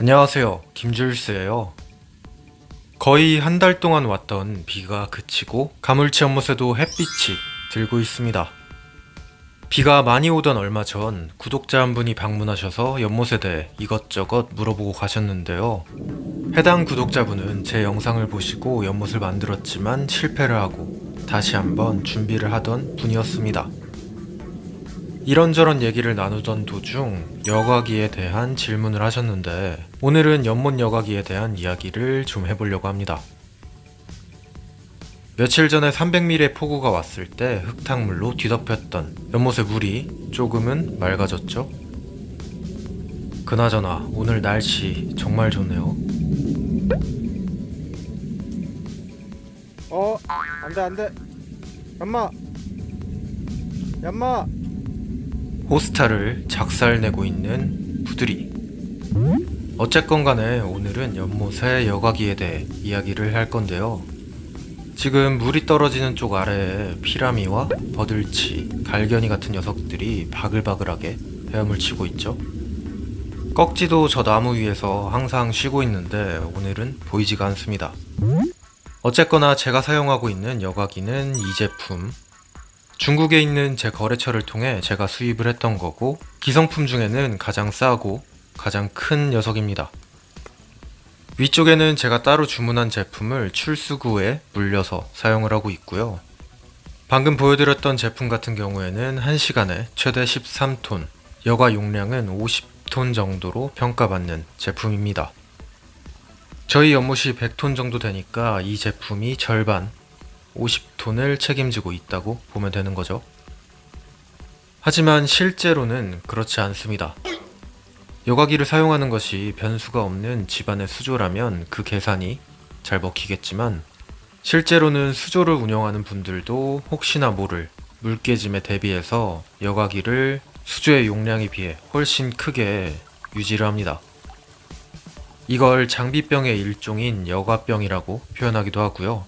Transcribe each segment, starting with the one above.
안녕하세요. 김줄스예요. 거의 한 달 동안 왔던 비가 그치고 가물치 연못에도 햇빛이 들고 있습니다. 비가 많이 오던 얼마 전 구독자 한 분이 방문하셔서 연못에 대해 이것저것 물어보고 가셨는데요. 해당 구독자분은 제 영상을 보시고 연못을 만들었지만 실패를 하고 다시 한번 준비를 하던 분이었습니다. 이런저런 얘기를 나누던 도중 여과기에 대한 질문을 하셨는데 오늘은 연못 여과기에 대한 이야기를 좀 해보려고 합니다. 며칠 전에 300mm의 폭우가 왔을 때 흙탕물로 뒤덮였던 연못의 물이 조금은 맑아졌죠? 그나저나 오늘 날씨 정말 좋네요. 안돼 안돼. 얌마 얌마. 호스타를 작살내고 있는 부들이. 어쨌건 간에 오늘은 연못의 여과기에 대해 이야기를 할 건데요. 지금 물이 떨어지는 쪽 아래에 피라미와 버들치, 갈견이 같은 녀석들이 바글바글하게 헤엄을 치고 있죠. 꺽지도 저 나무 위에서 항상 쉬고 있는데 오늘은 보이지가 않습니다. 어쨌거나 제가 사용하고 있는 여과기는 이 제품, 중국에 있는 제 거래처를 통해 제가 수입을 했던 거고 기성품 중에는 가장 싸고 가장 큰 녀석입니다. 위쪽에는 제가 따로 주문한 제품을 출수구에 물려서 사용을 하고 있고요. 방금 보여드렸던 제품 같은 경우에는 1시간에 최대 13톤, 여과 용량은 50톤 정도로 평가받는 제품입니다. 저희 연못이 100톤 정도 되니까 이 제품이 절반, 50톤을 책임지고 있다고 보면 되는 거죠. 하지만 실제로는 그렇지 않습니다. 여과기를 사용하는 것이 변수가 없는 집안의 수조라면 그 계산이 잘 먹히겠지만 실제로는 수조를 운영하는 분들도 혹시나 모를 물깨짐에 대비해서 여과기를 수조의 용량에 비해 훨씬 크게 유지를 합니다. 이걸 장비병의 일종인 여과병이라고 표현하기도 하고요.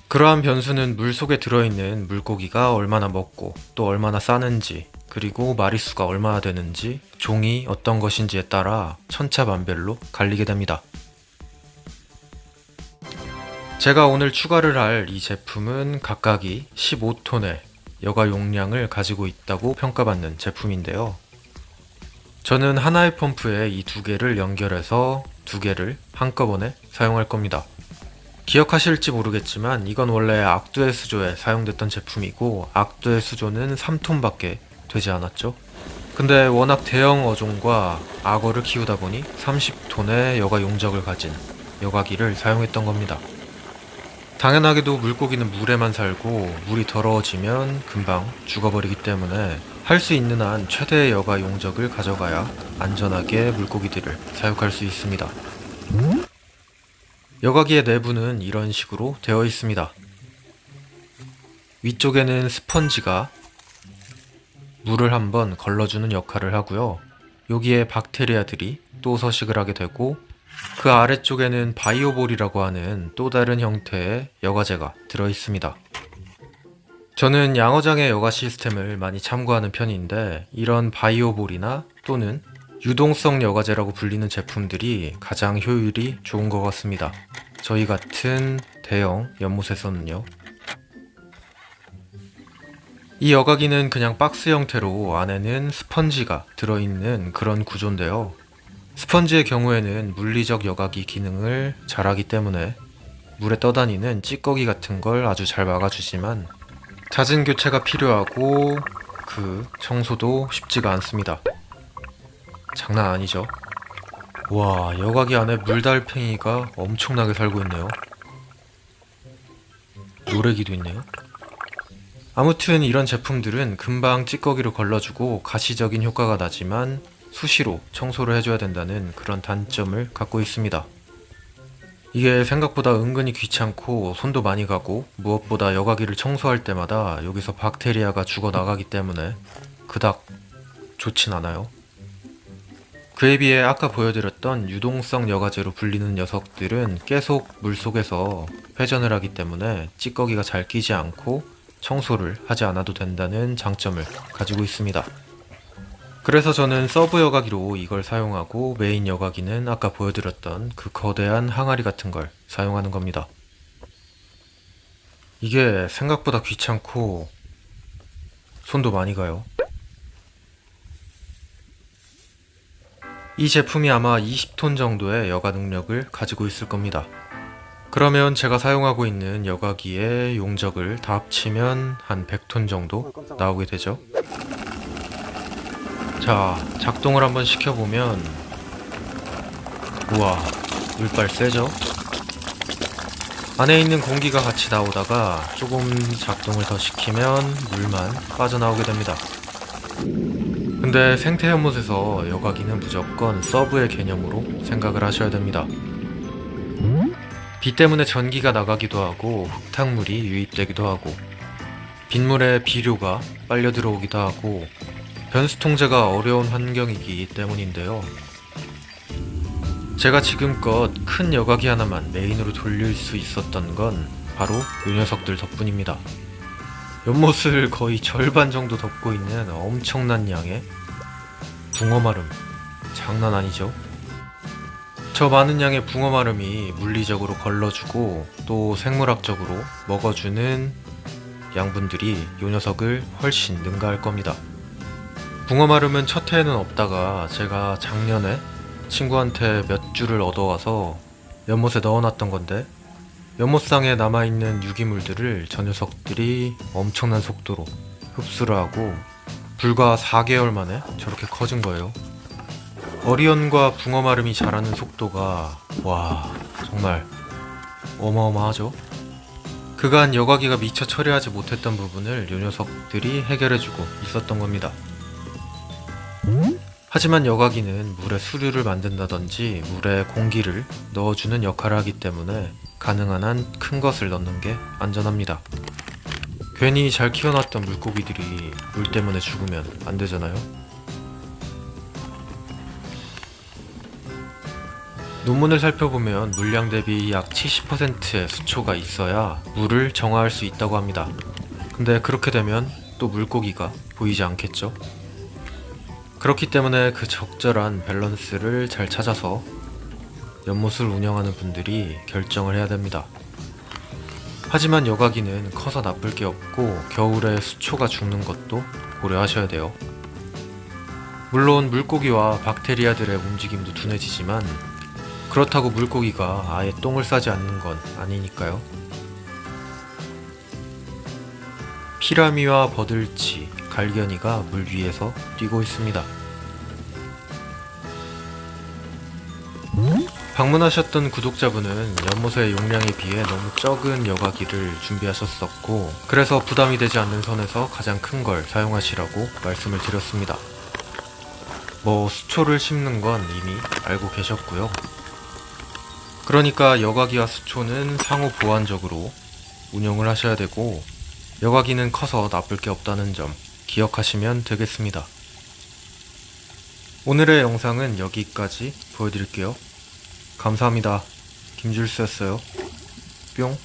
그러한 변수는 물속에 들어있는 물고기가 얼마나 먹고 또 얼마나 싸는지 그리고 마리수가 얼마나 되는지 종이 어떤 것인지에 따라 천차만별로 갈리게 됩니다. 제가 오늘 추가를 할 이 제품은 각각이 15톤의 여과 용량을 가지고 있다고 평가받는 제품인데요. 저는 하나의 펌프에 이 두 개를 연결해서 두 개를 한꺼번에 사용할 겁니다. 기억하실지 모르겠지만 이건 원래 악두의 수조에 사용됐던 제품이고 악두의 수조는 3톤밖에 되지 않았죠. 근데 워낙 대형 어종과 악어를 키우다 보니 30톤의 여과 용적을 가진 여과기를 사용했던 겁니다. 당연하게도 물고기는 물에만 살고 물이 더러워지면 금방 죽어버리기 때문에 할 수 있는 한 최대의 여과 용적을 가져가야 안전하게 물고기들을 사육할 수 있습니다. 여과기의 내부는 이런 식으로 되어 있습니다. 위쪽에는 스펀지가 물을 한번 걸러주는 역할을 하고요. 여기에 박테리아들이 또 서식을 하게 되고 그 아래쪽에는 바이오볼이라고 하는 또 다른 형태의 여과제가 들어 있습니다. 저는 양어장의 여과 시스템을 많이 참고하는 편인데 이런 바이오볼이나 또는 유동성 여과제라고 불리는 제품들이 가장 효율이 좋은 것 같습니다. 저희 같은 대형 연못에서는요. 이 여과기는 그냥 박스 형태로 안에는 스펀지가 들어있는 그런 구조인데요. 스펀지의 경우에는 물리적 여과기 기능을 잘하기 때문에 물에 떠다니는 찌꺼기 같은 걸 아주 잘 막아주지만 잦은 교체가 필요하고 그 청소도 쉽지가 않습니다. 장난 아니죠? 와, 여과기 안에 물달팽이가 엄청나게 살고 있네요. 노래기도 있네요. 아무튼 이런 제품들은 금방 찌꺼기를 걸러주고 가시적인 효과가 나지만 수시로 청소를 해줘야 된다는 그런 단점을 갖고 있습니다. 이게 생각보다 은근히 귀찮고 손도 많이 가고 무엇보다 여과기를 청소할 때마다 여기서 박테리아가 죽어나가기 때문에 그닥 좋진 않아요. 그에 비해 아까 보여드렸던 유동성 여과제로 불리는 녀석들은 계속 물속에서 회전을 하기 때문에 찌꺼기가 잘 끼지 않고 청소를 하지 않아도 된다는 장점을 가지고 있습니다. 그래서 저는 서브 여과기로 이걸 사용하고 메인 여과기는 아까 보여드렸던 그 거대한 항아리 같은 걸 사용하는 겁니다. 이게 생각보다 귀찮고 손도 많이 가요. 이 제품이 아마 20톤 정도의 여과 능력을 가지고 있을 겁니다. 그러면 제가 사용하고 있는 여과기의 용적을 다 합치면 한 100톤 정도 나오게 되죠. 자, 작동을 한번 시켜보면 우와, 물빨 세죠? 안에 있는 공기가 같이 나오다가 조금 작동을 더 시키면 물만 빠져나오게 됩니다. 근데 생태 연못에서 여과기는 무조건 서브의 개념으로 생각을 하셔야 됩니다. 비 때문에 전기가 나가기도 하고 흙탕물이 유입되기도 하고 빗물에 비료가 빨려 들어오기도 하고 변수 통제가 어려운 환경이기 때문인데요. 제가 지금껏 큰 여과기 하나만 메인으로 돌릴 수 있었던 건 바로 이 녀석들 덕분입니다. 연못을 거의 절반 정도 덮고 있는 엄청난 양의 붕어마름, 장난 아니죠? 저 많은 양의 붕어마름이 물리적으로 걸러주고 또 생물학적으로 먹어주는 양분들이 이 녀석을 훨씬 능가할 겁니다. 붕어마름은 첫 해에는 없다가 제가 작년에 친구한테 몇 줄을 얻어와서 연못에 넣어놨던 건데 연못상에 남아있는 유기물들을 저 녀석들이 엄청난 속도로 흡수를 하고 불과 4개월 만에 저렇게 커진 거예요. 어리언과 붕어마름이 자라는 속도가 와 정말 어마어마하죠. 그간 여과기가 미처 처리하지 못했던 부분을 요 녀석들이 해결해주고 있었던 겁니다. 하지만 여과기는 물에 수류를 만든다든지 물에 공기를 넣어주는 역할을 하기 때문에 가능한 한 큰 것을 넣는 게 안전합니다. 괜히 잘 키워놨던 물고기들이 물 때문에 죽으면 안 되잖아요. 논문을 살펴보면 물량 대비 약 70%의 수초가 있어야 물을 정화할 수 있다고 합니다. 근데 그렇게 되면 또 물고기가 보이지 않겠죠? 그렇기 때문에 그 적절한 밸런스를 잘 찾아서 연못을 운영하는 분들이 결정을 해야 됩니다. 하지만 여과기는 커서 나쁠 게 없고 겨울에 수초가 죽는 것도 고려하셔야 돼요. 물론 물고기와 박테리아들의 움직임도 둔해지지만 그렇다고 물고기가 아예 똥을 싸지 않는 건 아니니까요. 피라미와 버들치, 갈견이가 물 위에서 뛰고 있습니다. 방문하셨던 구독자분은 연못의 용량에 비해 너무 적은 여과기를 준비하셨었고 그래서 부담이 되지 않는 선에서 가장 큰 걸 사용하시라고 말씀을 드렸습니다. 뭐 수초를 심는 건 이미 알고 계셨고요. 그러니까 여과기와 수초는 상호 보완적으로 운영을 하셔야 되고 여과기는 커서 나쁠 게 없다는 점 기억하시면 되겠습니다. 오늘의 영상은 여기까지 보여드릴게요. 감사합니다. 김줄수였어요. 뿅.